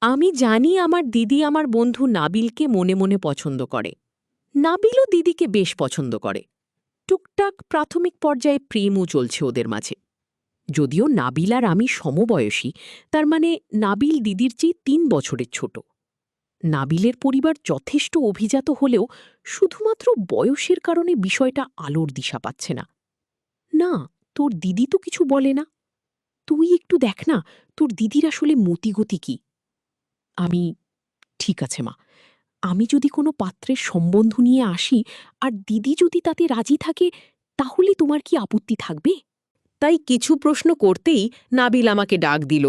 আমি জানি আমার দিদি আমার বন্ধু নাবিলকে মনে মনে পছন্দ করে। নাবিলও দিদিকে বেশ পছন্দ করে। টুকটাক প্রাথমিক পর্যায়ে প্রেমও চলছে ওদের মাঝে। যদিও নাবিল আর আমি সমবয়সী, তার মানে নাবিল দিদির চেয়ে ৩ বছরের ছোট। নাবিলের পরিবার যথেষ্ট অভিজাত হলেও শুধুমাত্র বয়সের কারণে বিষয়টা আলোর দিশা পাচ্ছে না। না, তোর দিদি তো কিছু বলে না। তুই একটু দেখ না, তোর দিদির আসলে মতিগতি কি। আমি ঠিক আছে মা, আমি যদি কোনো পাত্রের সম্বন্ধ নিয়ে আসি আর দিদি যদি তাতে রাজি থাকে, তাহলে তোমার কি আপত্তি থাকবে? তাই কিছু প্রশ্ন করতেই নাবিল আমাকে ডাক দিল।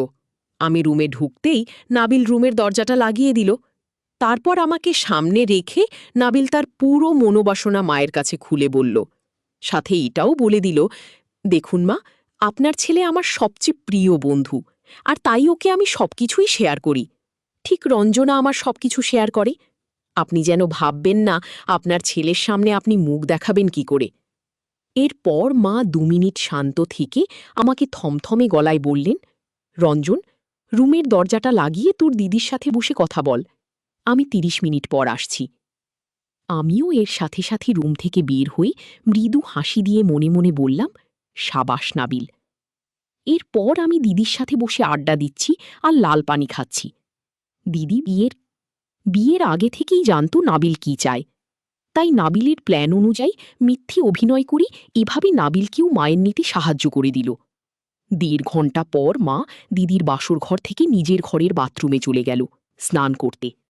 আমি রুমে ঢুকতেই নাবিল রুমের দরজাটা লাগিয়ে দিল। তারপর আমাকে সামনে রেখে নাবিল তার পুরো মনোবাসনা মায়ের কাছে খুলে বলল। সাথে এটাও বলে দিল, দেখুন মা, আপনার ছেলে আমার সবচেয়ে প্রিয় বন্ধু, আর তাই ওকে আমি সবকিছুই শেয়ার করি। ঠিক রঞ্জনা আমার সবকিছু শেয়ার করে। আপনি যেন ভাববেন না আপনার ছেলের সামনে আপনি মুখ দেখাবেন কি করে। এরপর মা ২ মিনিট শান্ত থেকে আমাকে থমথমে গলায় বললেন, রঞ্জন, রুমের দরজাটা লাগিয়ে তোর দিদির সাথে বসে কথা বল। আমি ৩০ মিনিট পর আসছি। আমিও এর সাথে সাথে রুম থেকে বের হয়ে মৃদু হাসি দিয়ে মনে মনে বললাম, সাবাস নাবিল। এরপর আমি দিদির সাথে বসে আড্ডা দিচ্ছি আর লাল পানি খাচ্ছি। দিদি বিয়ের আগে থেকেই জানত নাবিল কি চায়। তাই নাবিলের প্ল্যান অনুযায়ী মিথ্যে অভিনয় করি এভাবে নাবিলকেও মায়ের নিতে সাহায্য করে দিল। ১.৫ ঘণ্টা পর মা দিদির বাসর ঘর থেকে নিজের ঘরের বাথরুমে চলে গেল স্নান করতে।